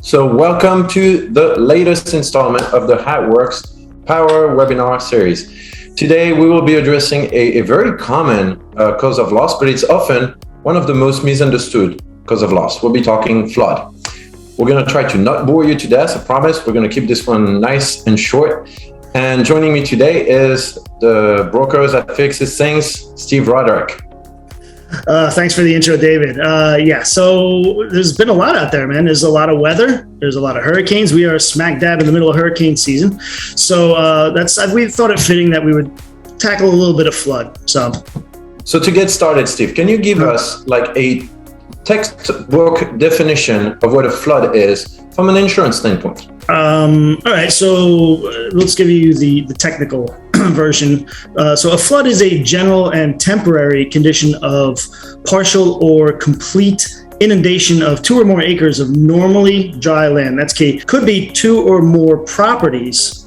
So welcome to the latest installment of the How It Works Power Webinar Series. Today we will be addressing a very common cause of loss, but it's often one of the most misunderstood cause of loss. We'll be talking flood. We're going to try to not bore you to death, I promise. We're going to keep this one nice and short. And joining me today is the broker that fixes things, Steve Roderick. Thanks for the intro, David. So there's been a lot out there, man. There's a lot of weather. There's a lot of hurricanes. We are smack dab in the middle of hurricane season. So we thought it fitting that we would tackle a little bit of flood. So to get started, Steve, can you give us like a textbook definition of what a flood is from an insurance standpoint? All right, so let's give you the technical version. So a flood is a general and temporary condition of partial or complete inundation of 2 or more acres of normally dry land. That's key. Could be 2 or more properties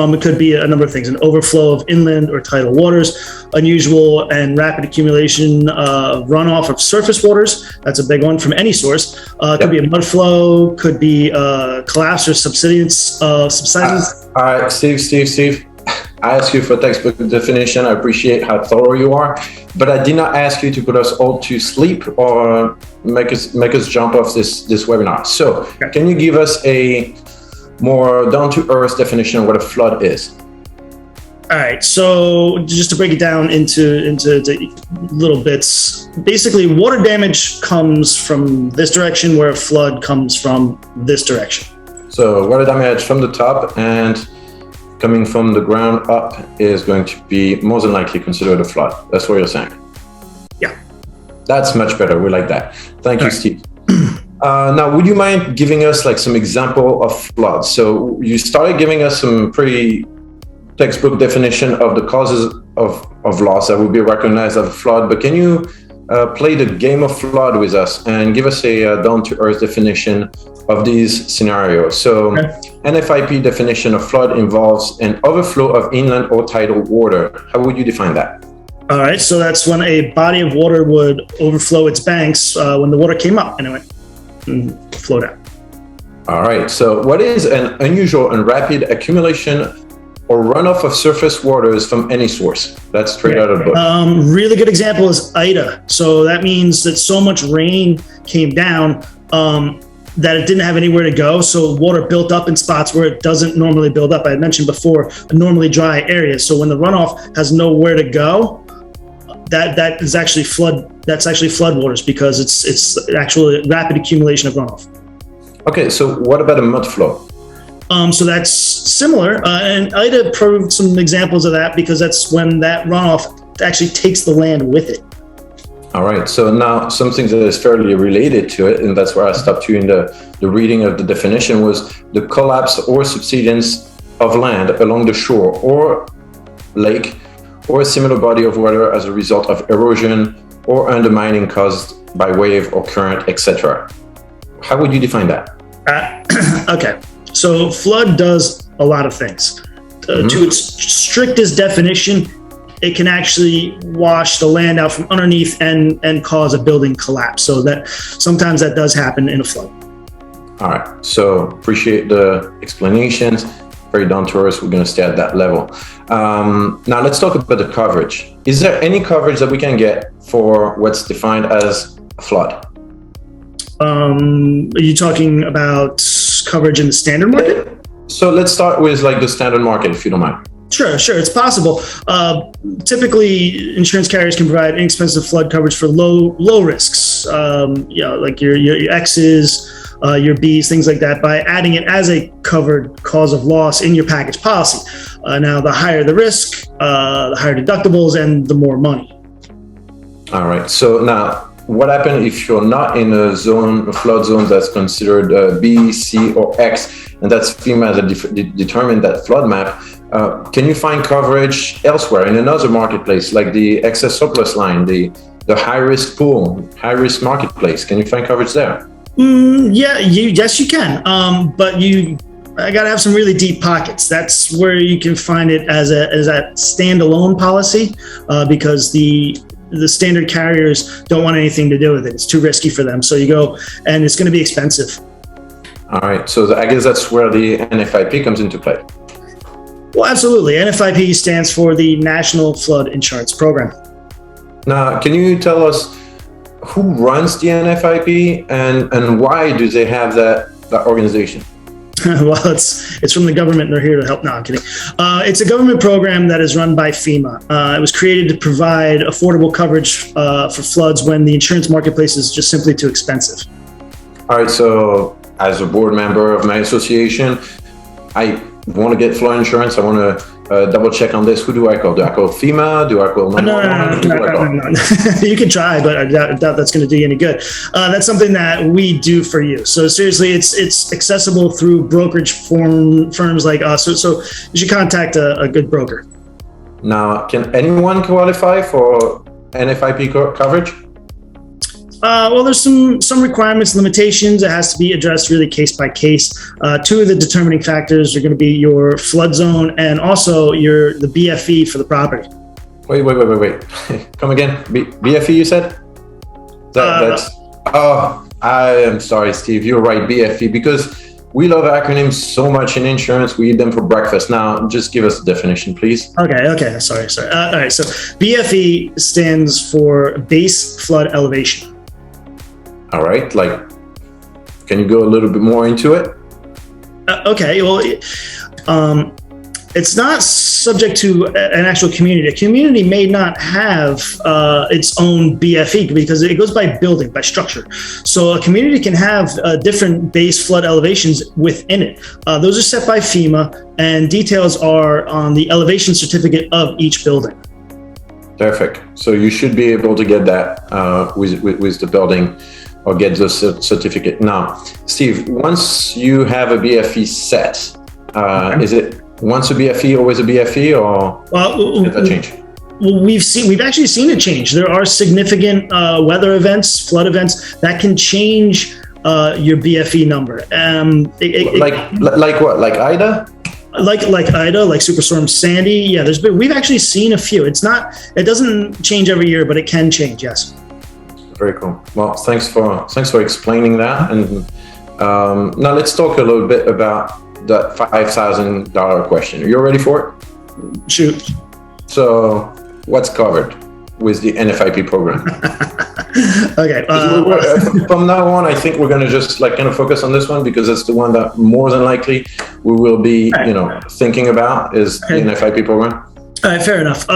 it could be a number of things, an overflow of inland or tidal waters, unusual and rapid accumulation of runoff of surface waters. That's a big one from any source. Could be a mud flow, could be collapse or subsidence. All right, Steve. I asked you for textbook definition. I appreciate how thorough you are, but I did not ask you to put us all to sleep or make us jump off this webinar. So can you give us a more down-to-earth definition of what a flood is? All right, so just to break it down into little bits, basically water damage comes from this direction where a flood comes from this direction. So water damage from the top and coming from the ground up is going to be more than likely considered a flood. That's what you're saying? Yeah. That's much better. We like that. Thank you, Steve. Now, would you mind giving us like some example of floods? So you started giving us some pretty textbook definition of the causes of loss that would be recognized as a flood, but can you play the game of flood with us and give us a down-to-earth definition of these scenarios? So Nfip definition of flood involves an overflow of inland or tidal water. How would you define that? All right, so that's when a body of water would overflow its banks when the water came up and it went and flowed out. All right, so what is an unusual and rapid accumulation or runoff of surface waters from any source? That's straight out of the book. Really good example is Ida. So that means that so much rain came down that it didn't have anywhere to go. So water built up in spots where it doesn't normally build up. I had mentioned before, a normally dry area. So when the runoff has nowhere to go, that is actually flood. That's actually flood waters because it's actually rapid accumulation of runoff. Okay, so what about a mud flow? So that's similar, and Ida proved some examples of that because that's when that runoff actually takes the land with it. All right, so now something that is fairly related to it, and that's where I stopped you in the reading of the definition, was the collapse or subsidence of land along the shore or lake or a similar body of water as a result of erosion or undermining caused by wave or current, etc. How would you define that? Okay. So flood does a lot of things. To its strictest definition, it can actually wash the land out from underneath and cause a building collapse. So that sometimes that does happen in a flood. All right. So appreciate the explanations. Very down to earth. We're going to stay at that level. Now let's talk about the coverage. Is there any coverage that we can get for what's defined as a flood? Are you talking about coverage in the standard market? So let's start with like the standard market, if you don't mind. Sure, it's possible. Typically, insurance carriers can provide inexpensive flood coverage for low risks, like your X's, your B's, things like that, by adding it as a covered cause of loss in your package policy. Now, the higher the risk, the higher deductibles, and the more money. All right. So now, what happens if you're not in a flood zone that's considered B, C, or X, and that's FEMA that determined that flood map? Can you find coverage elsewhere in another marketplace, like the excess surplus line, the high-risk pool, high-risk marketplace? Can you find coverage there? Yes, you can. But I got to have some really deep pockets. That's where you can find it as a standalone policy, because the standard carriers don't want anything to do with it. It's too risky for them. So you go, and it's going to be expensive. All right. So I guess that's where the NFIP comes into play. Well, absolutely. NFIP stands for the National Flood Insurance Program. Now, can you tell us who runs the NFIP and why do they have that organization? Well, it's from the government and they're here to help. No, I'm kidding. It's a government program that is run by FEMA. It was created to provide affordable coverage for floods when the insurance marketplace is just simply too expensive. All right. So as a board member of my association, I want to get flood insurance. I want to double check on this. Who do I call? Do I call FEMA? Do I call 911? No. You can try, but I doubt that's going to do you any good. That's something that we do for you. So seriously, it's accessible through brokerage firms like us. So you should contact a good broker. Now, can anyone qualify for NFIP coverage? Well, there's some requirements, limitations. It has to be addressed really case by case. Two of the determining factors are going to be your flood zone and also the BFE for the property. Wait. Come again. BFE, you said? I am sorry, Steve. You're right, BFE, because we love acronyms so much in insurance. We eat them for breakfast. Now, just give us a definition, please. Okay. Sorry. All right. So BFE stands for base flood elevation. All right. Can you go a little bit more into it? Okay. Well, it's not subject to an actual community. A community may not have its own BFE because it goes by building, by structure. So a community can have different base flood elevations within it. Those are set by FEMA, and details are on the elevation certificate of each building. Perfect. So you should be able to get that with the building or get the certificate. Now, Steve, once you have a BFE set, is it once a BFE, always a BFE, or did that change? Well, we've actually seen it change. There are significant weather events, flood events that can change your BFE number. Like what? Like Ida? Like Ida, like Superstorm Sandy. Yeah, we've actually seen a few. It doesn't change every year, but it can change. Yes. Very cool. Well, thanks for explaining that. And now let's talk a little bit about that $5,000 question. Are you ready for it? Shoot. So, what's covered with the NFIP program? Okay. From now on, I think we're going to just kind of focus on this one because it's the one that more than likely we will be, thinking about is the NFIP program. All right, fair enough.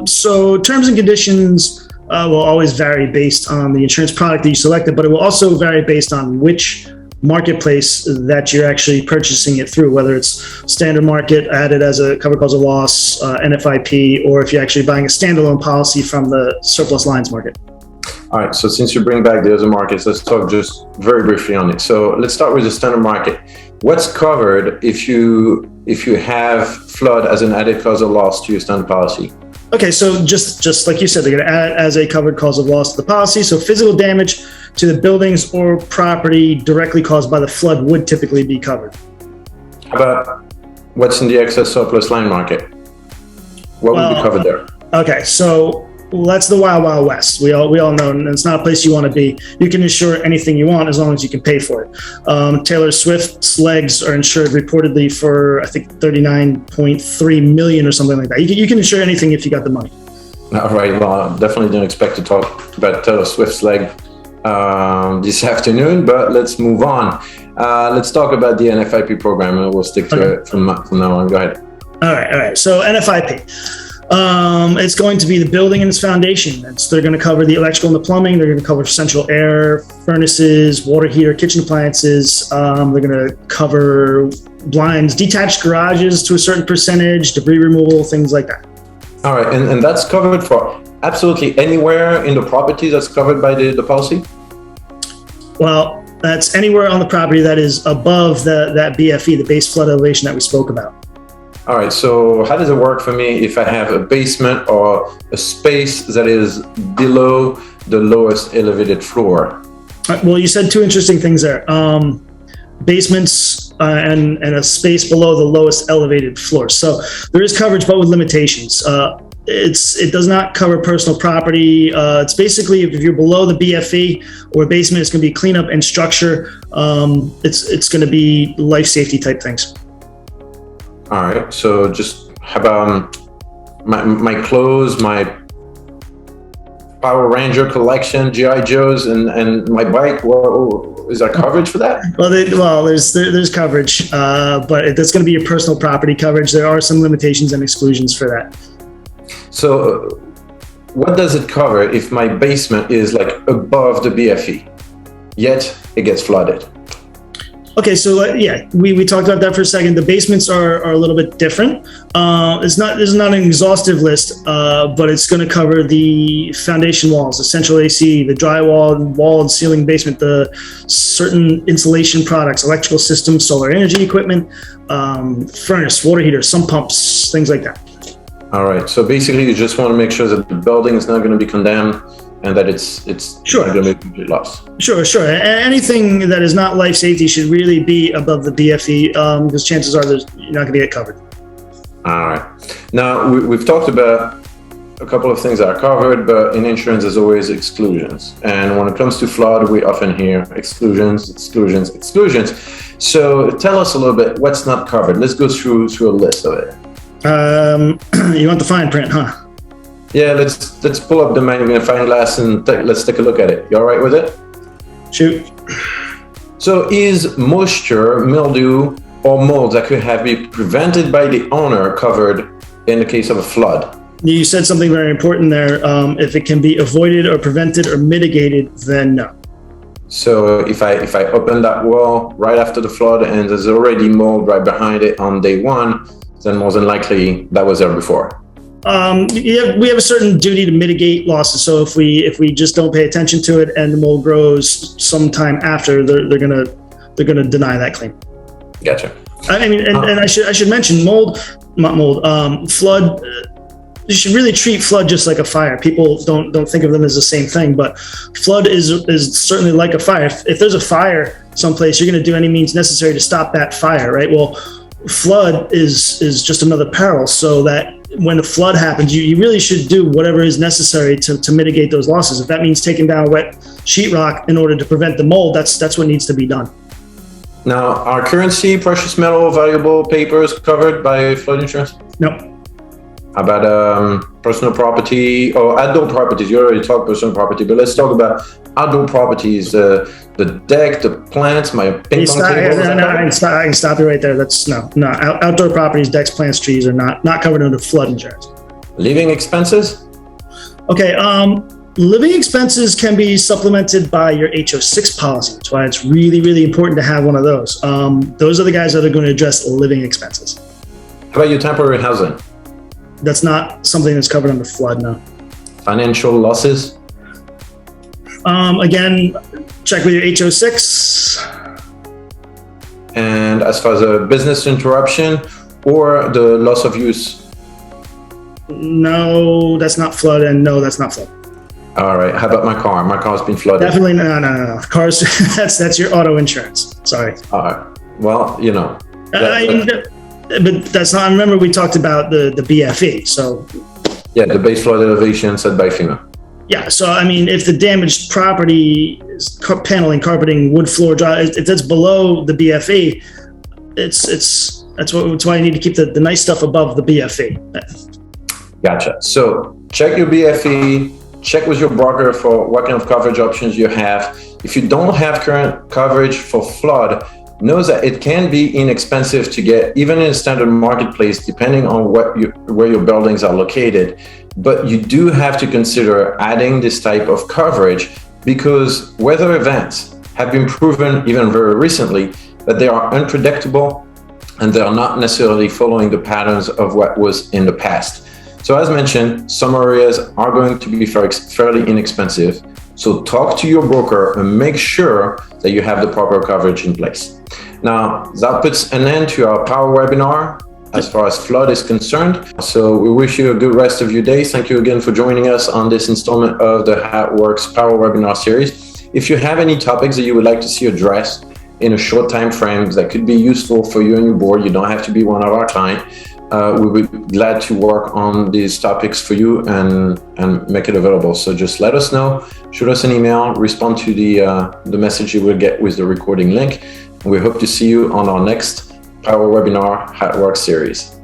So terms and conditions will always vary based on the insurance product that you selected, but it will also vary based on which marketplace that you're actually purchasing it through, whether it's standard market added as a covered cause of loss, NFIP, or if you're actually buying a standalone policy from the surplus lines market. All right, so since you bring back the other markets, let's talk just very briefly on it. So let's start with the standard market. What's covered if you have flood as an added cause of loss to your standard policy? Okay, so just like you said, they're going to add as a covered cause of loss to the policy. So physical damage to the buildings or property directly caused by the flood would typically be covered. How about what's in the excess surplus line market? What would be covered there? Okay, so that's the Wild Wild West. We all know, and it's not a place you want to be. You can insure anything you want as long as you can pay for it. Taylor Swift's legs are insured reportedly for, I think, $39.3 million or something like that. You can insure anything if you got the money. All right. Well, I definitely didn't expect to talk about Taylor Swift's leg this afternoon, but let's move on. Let's talk about the NFIP program, and we'll stick to it from now on. Go ahead. All right. So NFIP. It's going to be the building and its foundation. They're going to cover the electrical and the plumbing. They're going to cover central air, furnaces, water heater, kitchen appliances. They're going to cover blinds, detached garages to a certain percentage, debris removal, things like that. All right, and that's covered for absolutely anywhere in the property that's covered by the policy? Well, that's anywhere on the property that is above that BFE, the base flood elevation that we spoke about. All right, so how does it work for me if I have a basement or a space that is below the lowest elevated floor? Well, you said two interesting things there. Basements and a space below the lowest elevated floor. So there is coverage, but with limitations. it does not cover personal property. It's basically if you're below the BFE or basement, it's going to be cleanup and structure. It's going to be life safety type things. All right. So just how about my clothes, my Power Ranger collection, GI Joes, and my bike? Well, is there coverage for that? Well, there's coverage, but that's going to be your personal property coverage. There are some limitations and exclusions for that. So, what does it cover if my basement is like above the BFE, yet it gets flooded? Okay, so we talked about that for a second. The basements are a little bit different. There's not an exhaustive list, but it's going to cover the foundation walls, the central AC, the drywall, wall and ceiling basement, the certain insulation products, electrical systems, solar energy equipment, furnace, water heater, sump pumps, things like that. All right. So basically, you just want to make sure that the building is not going to be condemned and that it's sure. not going to be a complete loss. Sure. Anything that is not life safety should really be above the BFE because chances are you're not going to get covered. All right. Now, we've talked about a couple of things that are covered, but in insurance, there's always exclusions. And when it comes to flood, we often hear exclusions. So tell us a little bit what's not covered. Let's go through a list of it. You want the fine print, huh? Yeah, let's pull up the magnifying glass and let's take a look at it. You all right with it? Shoot. So is moisture, mildew, or mold that could have been prevented by the owner covered in the case of a flood? You said something very important there. If it can be avoided or prevented or mitigated, then no. So if I open that wall right after the flood and there's already mold right behind it on day one, then more than likely that was there before. We have a certain duty to mitigate losses. So if we just don't pay attention to it and the mold grows sometime after, they're gonna deny that claim. Gotcha. I mean, and I should mention flood. You should really treat flood just like a fire. People don't think of them as the same thing, but flood is certainly like a fire. If there's a fire someplace, you're going to do any means necessary to stop that fire, right? Well, flood is just another peril. So that when a flood happens, you really should do whatever is necessary to mitigate those losses. If that means taking down wet sheetrock in order to prevent the mold, that's what needs to be done. Now, are currency, precious metal, valuable papers covered by flood insurance? No. How about personal property or outdoor properties? You already talked personal property, but let's talk about outdoor properties. The deck, the plants, my ping pong table. I can stop you right there. That's no. Outdoor properties, decks, plants, trees are not covered under flood insurance. Living expenses? Okay. Living expenses can be supplemented by your HO6 policy. That's why it's really, really important to have one of those. Those are the guys that are going to address living expenses. How about your temporary housing? That's not something that's covered under flood, no. Financial losses? Again, check with your HO6. And as far as a business interruption or the loss of use? No, that's not flood, and no, that's not flood. All right. How about my car? My car's been flooded. Definitely no. Cars, that's your auto insurance. Sorry. All right. Well, you know. But that's not. I remember we talked about the BFE. So. Yeah, the base flood elevation set by FEMA. Yeah. So I mean, if the damaged property is paneling, carpeting, wood floor, if that's below the BFE, that's why you need to keep the nice stuff above the BFE. Gotcha. So check your BFE. Check with your broker for what kind of coverage options you have. If you don't have current coverage for flood, know that it can be inexpensive to get, even in a standard marketplace, depending on where your buildings are located. But you do have to consider adding this type of coverage because weather events have been proven, even very recently, that they are unpredictable and they are not necessarily following the patterns of what was in the past. So as mentioned, some areas are going to be fairly inexpensive. So talk to your broker and make sure that you have the proper coverage in place. Now, that puts an end to our power webinar as far as flood is concerned. So we wish you a good rest of your day. Thank you again for joining us on this installment of the How It Works Power Webinar Series. If you have any topics that you would like to see addressed in a short time frame that could be useful for you and your board, you don't have to be one of our clients, we would be glad to work on these topics for you and make it available. So just let us know, shoot us an email, respond to the message you will get with the recording link. And we hope to see you on our next Power Webinar at Work series.